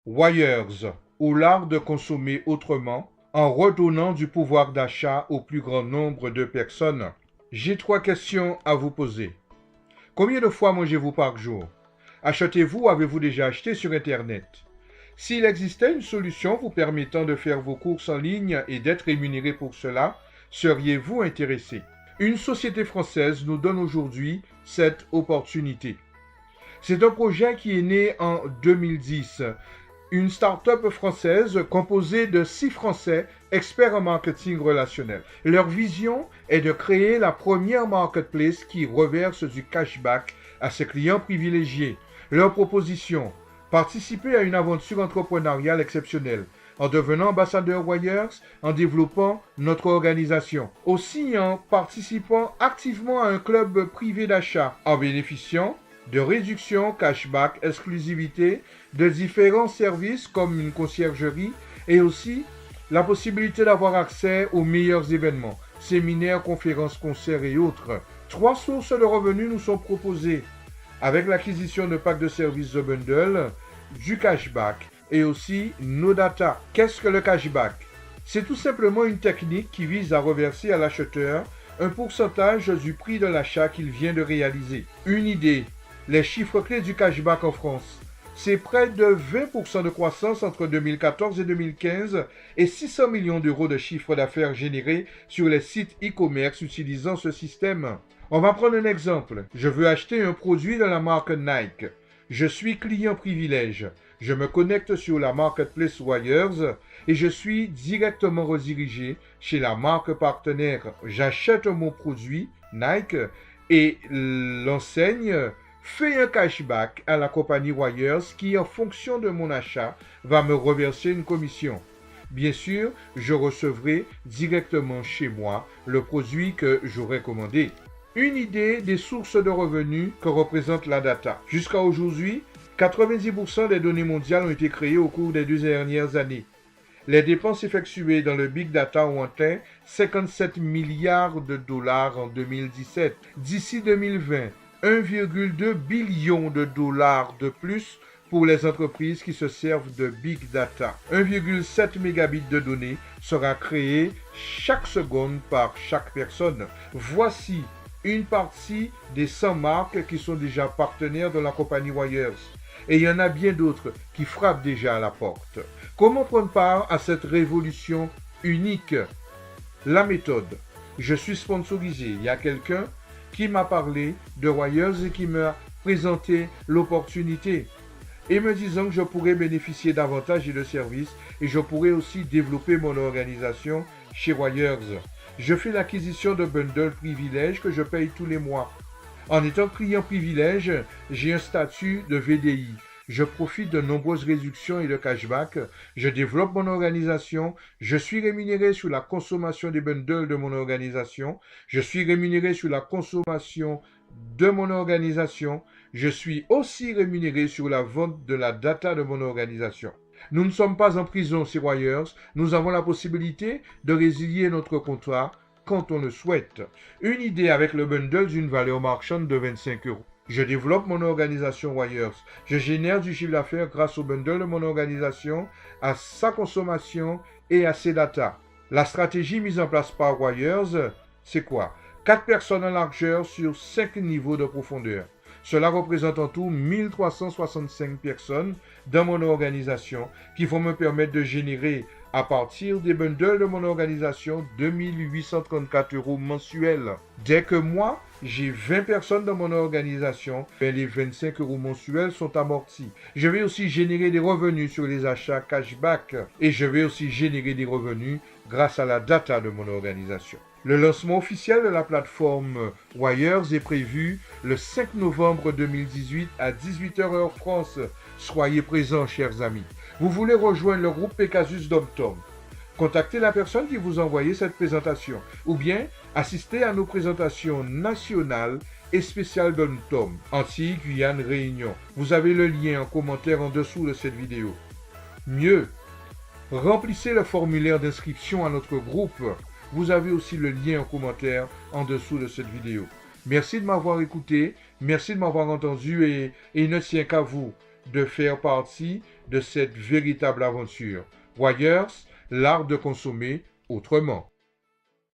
Wires, ou l'art de consommer autrement, en redonnant du pouvoir d'achat au plus grand nombre de personnes. J'ai 3 questions à vous poser. Combien de fois mangez-vous par jour? Achetez-vous ou avez-vous déjà acheté sur Internet? S'il existait une solution vous permettant de faire vos courses en ligne et d'être rémunéré pour cela, seriez-vous intéressé? Une société française nous donne aujourd'hui cette opportunité. C'est un projet qui est né en 2010. Une start-up française composée de 6 Français experts en marketing relationnel. Leur vision est de créer la première marketplace qui reverse du cashback à ses clients privilégiés. Leur proposition: participer à une aventure entrepreneuriale exceptionnelle en devenant ambassadeur Wires, en développant notre organisation. Aussi en participant activement à un club privé d'achat, en bénéficiant de réductions, cashback, exclusivité, de différents services comme une conciergerie et aussi la possibilité d'avoir accès aux meilleurs événements, séminaires, conférences, concerts et autres. 3 sources de revenus nous sont proposées avec l'acquisition de packs de services The Bundle, du cashback et aussi nos data. Qu'est-ce que le cashback? C'est tout simplement une technique qui vise à reverser à l'acheteur un pourcentage du prix de l'achat qu'il vient de réaliser. Une idée: les chiffres clés du cashback en France. C'est près de 20% de croissance entre 2014 et 2015 et 600 millions d'euros de chiffre d'affaires générés sur les sites e-commerce utilisant ce système. On va prendre un exemple. Je veux acheter un produit de la marque Nike. Je suis client privilège. Je me connecte sur la marketplace Wires et je suis directement redirigé chez la marque partenaire. J'achète mon produit Nike et l'enseigne fait un cashback à la compagnie Wires qui, en fonction de mon achat, va me reverser une commission. Bien sûr, je recevrai directement chez moi le produit que j'aurai commandé. Une idée des sources de revenus que représente la data. Jusqu'à aujourd'hui, 90% des données mondiales ont été créées au cours des 2 dernières années. Les dépenses effectuées dans le Big Data ont atteint 57 milliards de dollars en 2017. D'ici 2020, 1,2 billion de dollars de plus pour les entreprises qui se servent de Big Data. 1,7 mégabits de données sera créé chaque seconde par chaque personne. Voici une partie des 100 marques qui sont déjà partenaires de la compagnie Wires. Et il y en a bien d'autres qui frappent déjà à la porte. Comment prendre part à cette révolution unique? La méthode. Je suis sponsorisé. Il y a quelqu'un qui m'a parlé de Wires et qui m'a présenté l'opportunité et me disant que je pourrais bénéficier davantage de services et je pourrais aussi développer mon organisation chez Wires. Je fais l'acquisition de bundles privilèges que je paye tous les mois. En étant client privilège, j'ai un statut de VDI. Je profite de nombreuses réductions et de cashback. Je développe mon organisation. Je suis rémunéré sur la consommation des bundles de mon organisation. Je suis rémunéré sur la consommation de mon organisation. Je suis aussi rémunéré sur la vente de la data de mon organisation. Nous ne sommes pas en prison, ces Wires. Nous avons la possibilité de résilier notre contrat quand on le souhaite. Une idée avec le bundle d'une valeur marchande de 25 euros. Je développe mon organisation Wires. Je génère du chiffre d'affaires grâce au bundle de mon organisation, à sa consommation et à ses data. La stratégie mise en place par Wires, c'est quoi? 4 personnes en largeur sur 5 niveaux de profondeur. Cela représente en tout 1365 personnes dans mon organisation qui vont me permettre de générer à partir des bundles de mon organisation 2834 euros mensuels. Dès que moi, j'ai 20 personnes dans mon organisation, les 25 euros mensuels sont amortis. Je vais aussi générer des revenus sur les achats cashback et je vais aussi générer des revenus grâce à la data de mon organisation. Le lancement officiel de la plateforme Wires est prévu le 5 novembre 2018 à 18h heure France. Soyez présents, chers amis. Vous voulez rejoindre le groupe Pegasus DomTom? Contactez la personne qui vous a envoyé cette présentation ou bien assistez à nos présentations nationales et spéciales DomTom, Antilles, Guyane, Réunion. Vous avez le lien en commentaire en dessous de cette vidéo. Mieux, remplissez le formulaire d'inscription à notre groupe. Vous avez aussi le lien en commentaire en dessous de cette vidéo. Merci de m'avoir écouté, merci de m'avoir entendu et il ne tient qu'à vous de faire partie de cette véritable aventure. Wire's, l'art de consommer autrement.